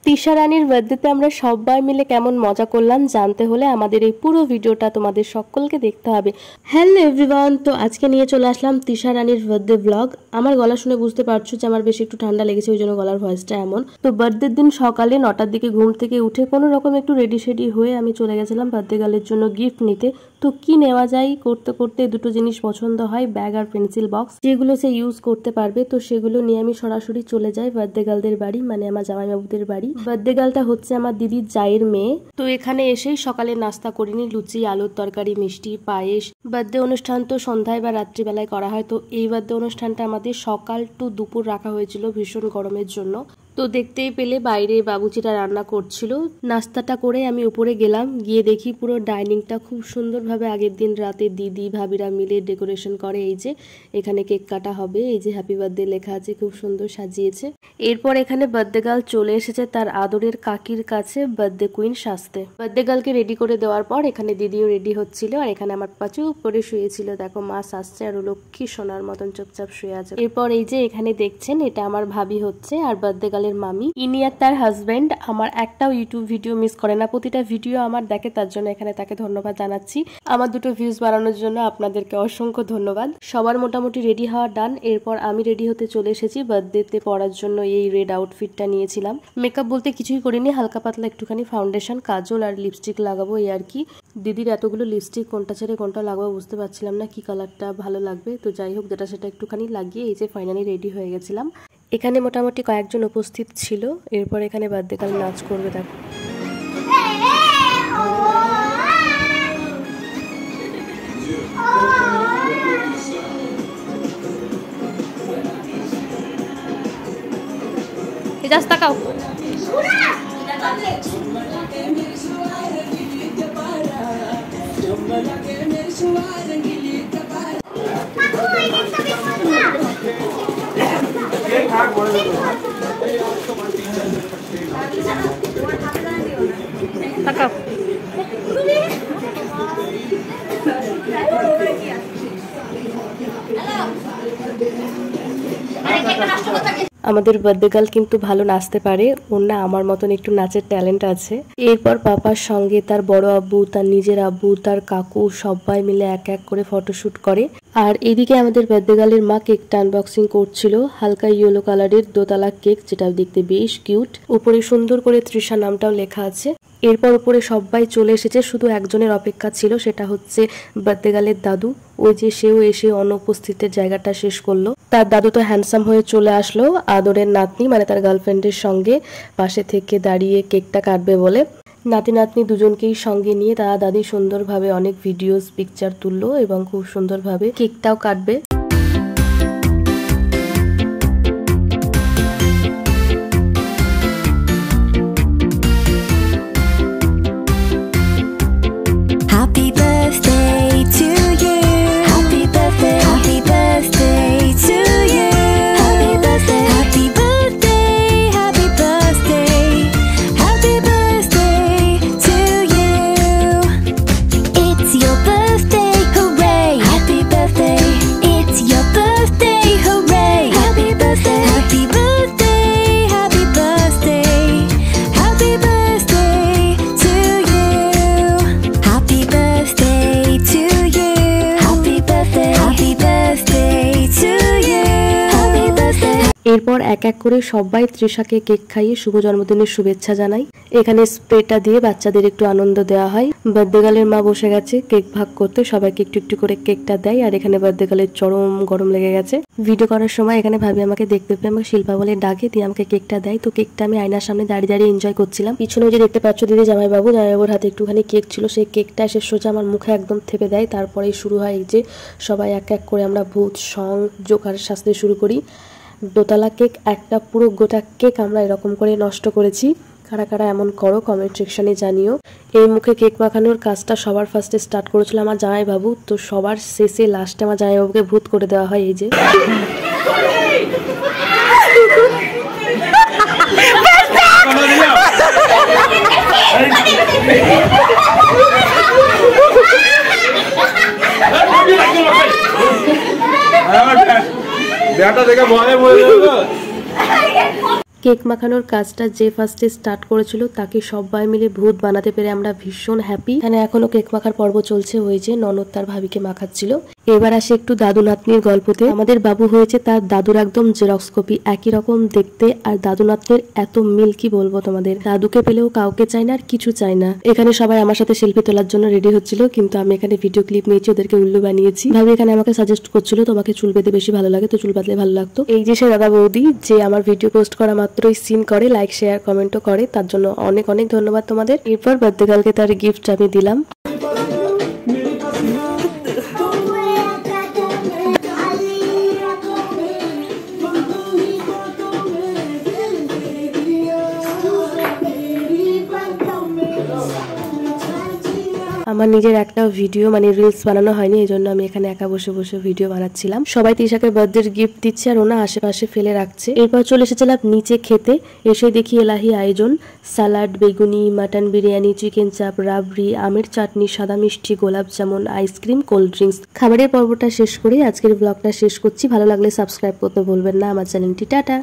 তিশা রানীর বার্থডেতে আমরা সবাই মিলে কেমন মজা করলাম জানতে হলে আমাদের এই পুরো ভিডিওটা তোমাদের সকলকে দেখতে হবে। হ্যালো এভরিওয়ান, তো আজকে নিয়ে চলে আসলাম তিশা রানীর বার্থডে ব্লগ। আমার গলা শুনে বুঝতে পারছো যে আমার বেশি একটু ঠান্ডা লেগেছে, ওই জন্য গলার ভয়েসটা এমন। তো বার্থডের দিন সকালে 9টার দিকে ঘুম থেকে উঠে কোনো রকম একটু রেডি শেডি হয়ে আমি চলে গেছিলাম বার্থডে গার্লের জন্য গিফট নিতে। তো কি নেওয়া যায় করতে করতে দুটো জিনিস পছন্দ হয়, ব্যাগ আর পেন্সিল বক্স, যেগুলো সে ইউজ করতে পারবে। তো সেগুলো নিয়ে আমি সরাসরি চলে যাই বার্থডে গার্লদের বাড়ি, মানে আমার জামাইবাবুদের বাড়ি। বার্থডে গার্লটা হচ্ছে আমার দিদির জায়ের মেয়ে। তো এখানে এসেই সকালে নাস্তা করিনি, লুচি, আলুর তরকারি, মিষ্টি, পায়েস। বার্থডে অনুষ্ঠান তো সন্ধ্যায় বা রাত্রিবেলায় করা হয়। তো এই বার্থডে অনুষ্ঠানটা আমাদের সকাল টু দুপুর রাখা হয়েছিল ভীষণ গরমের জন্য। তো দেখতেই পেলে বাইরে বাবুচিরা রান্না করছিল। নাস্তাটা করে আমি উপরে গেলাম, গিয়ে দেখি পুরো ডাইনিংটা খুব সুন্দরভাবে আগের দিন রাতে দিদি ভাবিরা মিলে ডেকোরেশন করে। এই যে এখানে কেক কাটা হবে, এই যে হ্যাপি বার্থডে লেখা আছে, খুব সুন্দর সাজিয়েছে। এরপর এখানে বার্থডে গার্ল চলে এসেছে তার আদরের কাকির কাছে বার্থডে কুইন সাজতে। বার্থডে গার্লকে রেডি করে দেওয়ার পর এখানে দিদিও রেডি হচ্ছিল, আর এখানে আমার পা চুপ করে শুয়েছিল। দেখো মা সাজছে আর লক্ষ্মী সোনার মতন চুপচাপ শুয়ে আছে। এরপর এই যে এখানে দেখছেন এটা আমার ভাবি হচ্ছে আর বার্থডে গার্ল মামি, ইনি আর তার হাজবেন্ড। আমার একটাও ইউটিউব ভিডিও মিস করে না, প্রতিটা ভিডিও আমার দেখে, তার জন্য এখানে তাকে ধন্যবাদ জানাচ্ছি। আমার দুটো ভিউজ বাড়ানোর জন্য আপনাদেরকে অসংখ্য ধন্যবাদ। সবার মোটামুটি রেডি হওয়া ডান। এরপর আমি রেডি হতে চলে এসেছি বার্থডেতে পরার জন্য। এই রেড আউটফিটটা নিয়েছিলাম। মেকআপ বলতে কিছুই করিনি, হালকা পাতলা একটুখানি ফাউন্ডেশন, কাজল আর লিপস্টিক লাগাবো এই আর কি। দিদির এতগুলো লিপস্টিক কোনটা ছেড়ে কোনটা লাগাবো বুঝতে পারছিলাম না কি কালারটা ভালো লাগবে। তো যাই হোক, যেটা সেটা একটুখানি লাগিয়ে এই যে ফাইনালি রেডি হয়ে গেছিলাম। এখানে মোটামুটি কয়েকজন উপস্থিত ছিল। এরপর এখানে বার্থডে গার্ল নাচ করবে। দেখো জাস্ট তাকাও। তাকাও। আমাদের বার্থডে গার্ল কিন্তু ভালো নাচতে পারে, ওর না আমার মতন একটু নাচের ট্যালেন্ট আছে। এরপর পাপার সঙ্গে তার বড় আব্বু, তার নিজের আব্বু, তার কাকু সবাই মিলে এক এক করে ফটোশুট করে। আর এদিকে আমাদের বার্থডে গার্লের মা কেকটা আনবক্সিং করছিল। হালকা ইয়েলো কালারের দোতলা কেক, যেটা দেখতে বেশ কিউট। উপরে সুন্দর করে তৃষা নামটাও লেখা আছে। এরপর উপরে সবাই চলে এসেছে, শুধু একজনের অপেক্ষা ছিল, সেটা হচ্ছে বার্থডে গার্লের দাদু। ওই যে সেও এসে অনুপস্থিতের জায়গাটা শেষ করলো। তার দাদু তো হ্যান্ডসাম হয়ে চলে আসলো আদরের নাতনি মানে তার গার্লফ্রেন্ডের সঙ্গে পাশে থেকে দাঁড়িয়ে কেকটা কাটবে বলে। নাতি নাতনি দুজনকেই সঙ্গে নিয়ে দাদা দাদি সুন্দরভাবে অনেক ভিডিওস পিকচার তুললো এবং খুব সুন্দরভাবে কেকটাও কাটবে। এরপর এক এক করে সবাই তৃষাকে কেক খাইয়ে শুভ জন্মদিনের শুভেচ্ছা জানাই। এখানে স্প্রেটা দিয়ে বাচ্চাদের একটু আনন্দ দেওয়া হয়। বার্থডে গার্লের মা বসে গেছে কেক ভাগ করতে, সবাইকে একটু একটু করে কেকটা দেয়। আর এখানে বার্থডে গার্লের চরম গরম লেগে গেছে। ভিডিও করার সময় এখানে ভাবি আমাকে দেখতে পেয়ে আমাকে শিল্পা বলে ডাকে, দিয়ে আমাকে কেকটা দেয়। তো কেকটা আমি আয়নার সামনে দাঁড়িয়ে দাঁড়িয়ে এনজয় করছিলাম। পিছনে যে দেখতে পাচ্ছ দিদি জামাইবাবু, জামাইবাবুর হাতে একটুখানি কেক ছিল, সেই কেকটা এসে সোজা আমার মুখে একদম থেপে দেয়। তারপরেই শুরু হয় এই যে সবাই এক এক করে আমরা ভূত সং জোকার সাজতে শুরু করি। দোতলা কেক, একটা পুরো গোটা কেক আমরা এরকম করে নষ্ট করেছি। কারা কারা এমন করো কমেন্ট সেকশনে জানিও। এই মুখে কেক মাখানোর কাজটা সবার ফার্স্টে স্টার্ট করেছিল আমার জামাইবাবু। তো সবার শেষে লাস্টে আমার জামাইবাবুকে ভূত করে দেওয়া হয়। এই যে কেক মাখানোর কাজটা যে ফার্স্টে স্টার্ট করেছিল তাকে সবাই মিলে ভূত বানাতে পেরে আমরা ভীষণ হ্যাপি। এখানে এখনো কেক মাখার পর্ব চলছে, ওই যে ননদ তার ভাবিকে মাখাচ্ছিল। এবার আসে একটু দাদু নাতনির গল্পতে। আমাদের বাবু হয়েছে তার দাদুর একদম জেরক্স কপি, একই রকম দেখতে, আর দাদু নাতনির এত মিল কি বলবো তোমাদের। দাদুকে পেলেও কাউকে চাই না আর কিছু চাই না। এখানে সবাই আমার সাথে সেলফি তোলার জন্য রেডি হচ্ছিল, কিন্তু আমি এখানে ভিডিও ক্লিপ নিয়েছি, ওদেরকে উল্লু বানিয়েছি। ভাবি এখানে আমাকে সাজেস্ট করছিল তোমাকে চুল বেঁধে বেশি ভালো লাগে, তো চুল বাঁধলে ভালো লাগতো। এই যে সে দাদা বৌদি যে আমার ভিডিও পোস্ট করা মাত্রই সিন করে, লাইক শেয়ার কমেন্টও করে, তার জন্য অনেক অনেক ধন্যবাদ তোমাদের। এরপর বার্থডে গার্লকে তার গিফট আমি দিলাম। আমার নিজের একটা ভিডিও মানে রিলস বানানো হয়নি, এই জন্য আমি এখানে একা বসে বসে ভিডিও বানাচ্ছিলাম। সবাই তিশাকে বার্থডে গিফট দিচ্ছে আর ওনা আশেপাশে ফেলে রাখছে। এরপর চলে এসেছিলাম নিচে খেতে। এসে দেখি এলাহি আয়োজন, সালাড, বেগুনি, মাটন বিরিয়ানি, চিকেন চাপ, রাবড়ি, আমের চাটনি, সাদা মিষ্টি, গোলাপ জামুন, আইসক্রিম, কোল্ড ড্রিঙ্কস। খাবারের পর্বটা শেষ করে আজকের ব্লগটা শেষ করছি। ভালো লাগলে সাবস্ক্রাইব করতে ভুলবেন না আমার চ্যানেলটি। টাটা।